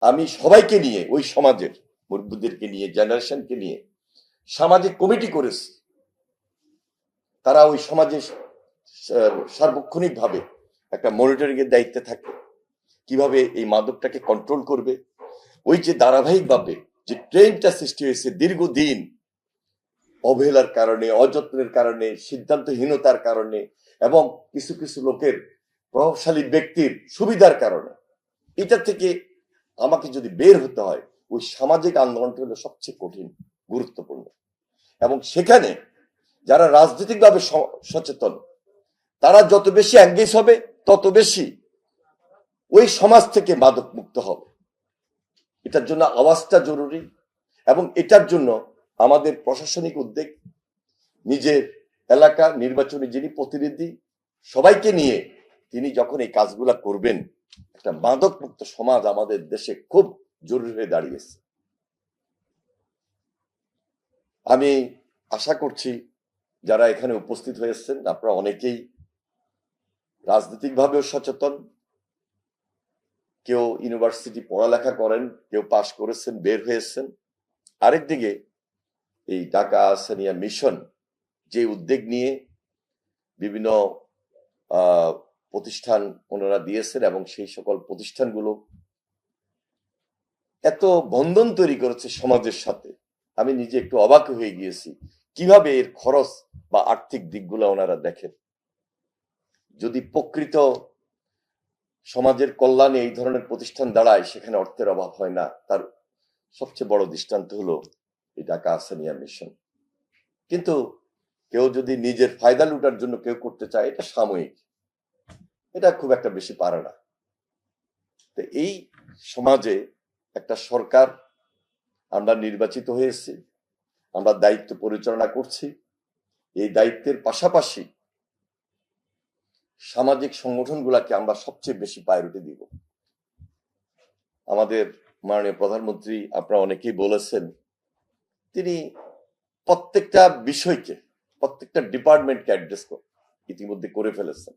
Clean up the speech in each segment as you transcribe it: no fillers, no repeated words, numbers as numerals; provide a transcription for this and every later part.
আমি সবাইকে নিয়ে, ওই সমাজের মুরব্বীদেরকে নিয়ে, জেনারেশনকে নিয়ে সামাজিক কমিটি করেছি। তারা ওই সমাজে সার্বক্ষণিক ভাবে একটা মনিটরিং এর দায়িত্বে থাকে, কিভাবে এই মাদকটাকে কন্ট্রোল করবে। ওই যে ধারাবাহিক ভাবে যে ট্রেনটা সৃষ্টি হয়েছে দীর্ঘদিন অবহেলার কারণে, অযত্নের কারণে, সিদ্ধান্তহীনতার কারণে এবং কিছু কিছু লোকের, প্রভাবশালী ব্যক্তির সুবিধার কারণে, এটা থেকে আমাকে যদি বের হতে হয়, ওই সামাজিক আন্দোলনটা হলো সবচেয়ে কঠিন, গুরুত্বপূর্ণ। এবং সেখানে যারা রাজনৈতিকভাবে সচেতন, তারা যত বেশি এঙ্গেজ হবে, তত বেশি ওই সমাজ থেকে মাদক মুক্ত হবে। এটার জন্য আওয়াজটা জরুরি এবং এটার জন্য আমাদের প্রশাসনিক উদ্যোগ, নিজের এলাকা নির্বাচনী যিনি প্রতিনিধি, সবাইকে নিয়ে তিনি যখন এই কাজগুলা করবেন, একটা মাদক মুক্ত সমাজ আমাদের দেশে খুব জরুরি হয়ে দাঁড়িয়েছে। আমি আশা করছি যারা এখানে উপস্থিত হয়েছেন আপনারা অনেকেই রাজনৈতিকভাবেও সচেতন, কেউ ইউনিভার্সিটি পড়ালেখা করেন, কেউ পাশ করেছেন, বের হয়েছেন। আরেকদিকে এই ঢাকা আহ্ছানিয়া মিশন যে উদ্যোগ নিয়ে বিভিন্ন প্রতিষ্ঠান ওনারা দিয়েছেন এবং সেই সকল প্রতিষ্ঠানগুলো এত বন্ধন তৈরি করেছে সমাজের সাথে, আমি নিজে একটু অবাক হয়ে গিয়েছি কিভাবে এর খরচ বা আর্থিক দিকগুলো ওনারা দেখেন। যদি প্রকৃত সমাজের কল্যাণে এই ধরনের প্রতিষ্ঠান দাঁড়ায়, সেখানে অর্থের অভাব হয় না। তার সবচেয়ে বড় দৃষ্টান্ত হলো এই ঢাকা আহ্ছানিয়া মিশন। কিন্তু কেউ যদি নিজের ফায়দা লুটার জন্য কেউ করতে চায়, এটা সাময়িক, এটা খুব একটা বেশি পারে না। তো এই সমাজে একটা সরকার, আমরা নির্বাচিত হয়েছি, আমরা দায়িত্ব পরিচালনা করছি। এই দায়িত্বের পাশাপাশি সামাজিক সংগঠনগুলাকে আমরা সবচেয়ে বেশি প্রায়োরিটি দিব। আমাদের মাননীয় প্রধানমন্ত্রী, আপনারা অনেকেই বলেছেন, তিনি প্রত্যেকটা বিষয়কে, প্রত্যেকটা ডিপার্টমেন্টকে অ্যাড্রেস ইতিমধ্যে করে ফেলেছেন।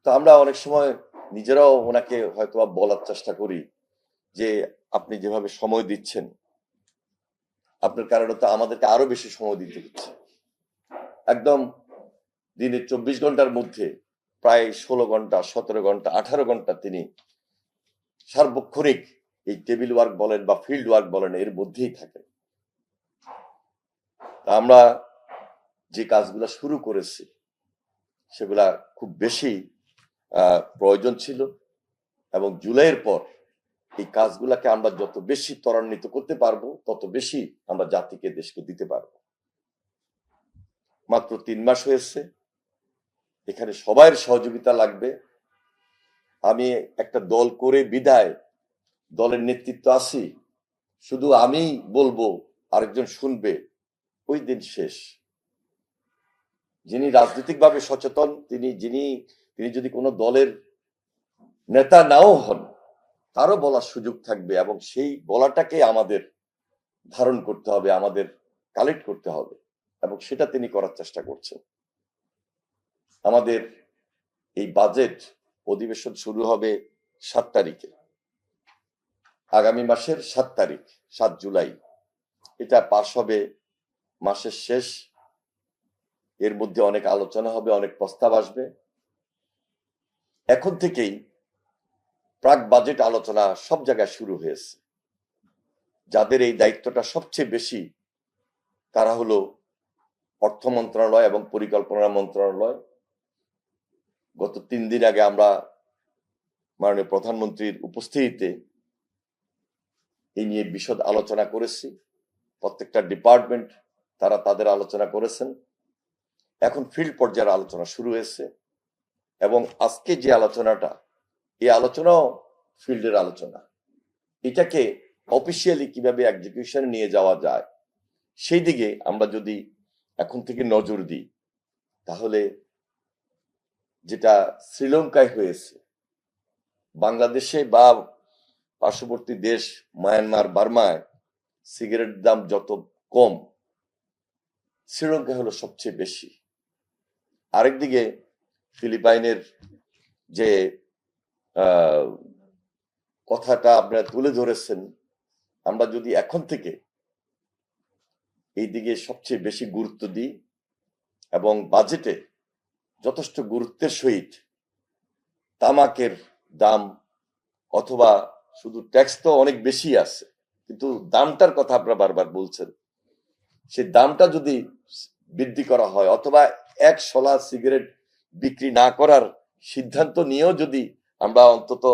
তো আমরা অনেক সময় নিজেরাও ওনাকে হয়তো বলার চেষ্টা করি যে আপনি যেভাবে সময় দিচ্ছেন, আপনার কারণে তো আমাদেরকে আরো বেশি সময় দিতে হচ্ছে। একদম দিনে 24 ঘন্টার মধ্যে প্রায় 16 ঘন্টা, 17 ঘন্টা, 18 ঘন্টা তিনি সার্বক্ষণিক এই টেবিল ওয়ার্ক বলেন বা ফিল্ড ওয়ার্ক বলেন, এর মধ্যেই থাকেন। আমরা যে কাজগুলা শুরু করেছি সেগুলা খুব বেশি প্রয়োজন ছিল এবং জুলাইয়ের পর এই কাজগুলাকে আমরা যত বেশি ত্বরান্বিত করতে পারবো, তত বেশি আমরা জাতিকে, দেশকে দিতে পারবো। মাত্র 3 মাস হয়েছে, এখানে সবার সহযোগিতা লাগবে। আমি একটা দল করে বিদায়, দলের নেতৃত্ব আছি, শুধু আমি বলবো আরেকজন শুনবে, ওই দিন শেষ। যিনি রাজনৈতিকভাবে সচেতন, তিনি যদি কোনো দলের নেতা নাও হন, তারও বলার সুযোগ থাকবে এবং সেই বলাটাকে আমাদের ধারণ করতে হবে, আমাদের কালেক্ট করতে হবে এবং সেটা তিনি করার চেষ্টা করছেন। আমাদের এই বাজেট অধিবেশন শুরু হবে 7 তারিখে, আগামী মাসের 7 তারিখ, 7 জুলাই। এটা পাশ হবে মাসের শেষ। এর মধ্যে অনেক আলোচনা হবে, অনেক প্রস্তাব আসবে। এখন থেকেই প্রাক বাজেট আলোচনা সব জায়গায় শুরু হয়েছে। যাদের এই দায়িত্বটা সবচেয়ে বেশি, তারা হলো অর্থ মন্ত্রণালয় এবং পরিকল্পনা মন্ত্রণালয়। গত 3 দিন আগে আমরা মাননীয় প্রধানমন্ত্রীর উপস্থিতিতে এই নিয়ে বিশদ আলোচনা করেছি। প্রত্যেকটা ডিপার্টমেন্ট তারা তাদের আলোচনা করেছেন। এখন ফিল্ড পর্যায়ের আলোচনা শুরু হয়েছে এবং আজকে যে আলোচনাটা, এই আলোচনাও ফিল্ডের আলোচনা। এটাকে অফিসিয়ালি কিভাবে এক্সিকিউশনে নিয়ে যাওয়া যায়, সেই দিকে আমরা যদি এখন থেকে নজর দিই, তাহলে যেটা শ্রীলঙ্কায় হয়েছে, বাংলাদেশে বা পার্শ্ববর্তী দেশ মায়ানমার, বার্মায় সিগারেট দাম যত কম, শ্রীলঙ্কা হলো সবচেয়ে বেশি। আরেকদিকে ফিলিপাইনের যে কথাটা আপনারা তুলে ধরেছেন, আমরা যদি এখন থেকে এই দিকে সবচেয়ে বেশি গুরুত্ব দিই এবং বাজেটে যথেষ্ট গুরুত্বের সহিত তামাকের দাম অথবা শুধু ট্যাক্স তো অনেক বেশি আছে, কিন্তু দামটার কথা আপনারা বারবার বলছেন, সেই দামটা যদি বৃদ্ধি করা হয় অথবা এক শলা সিগারেট বিক্রি না করার সিদ্ধান্ত নিয়েও যদি আমরা অন্তত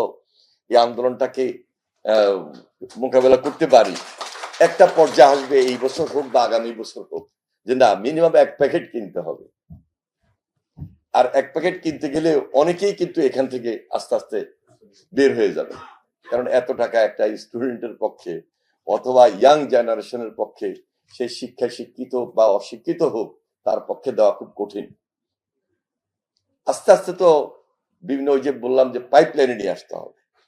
এই আন্দোলনটাকে মোকাবেলা করতে পারি, একটা পর্যায়ে আসবে, এই বছর হোক বা আগামী বছর হোক, যে না মিনিমাম 1 প্যাকেট কিনতে হবে। আর 1 প্যাকেট কিনতে গেলে অনেকেই কিন্তু এখান থেকে আস্তে আস্তে বের হয়ে যাবে, কারণ এত টাকা একটা স্টুডেন্টের পক্ষে অথবা ইয়াং জেনারেশনের পক্ষে, সে শিক্ষায় শিক্ষিত বা অশিক্ষিত হোক, তার পক্ষে দেওয়া খুব কঠিন। আস্তে আস্তে তো বিভিন্ন ওই যে বললাম যে পাইপলাইনে নিয়ে আসতে হবে।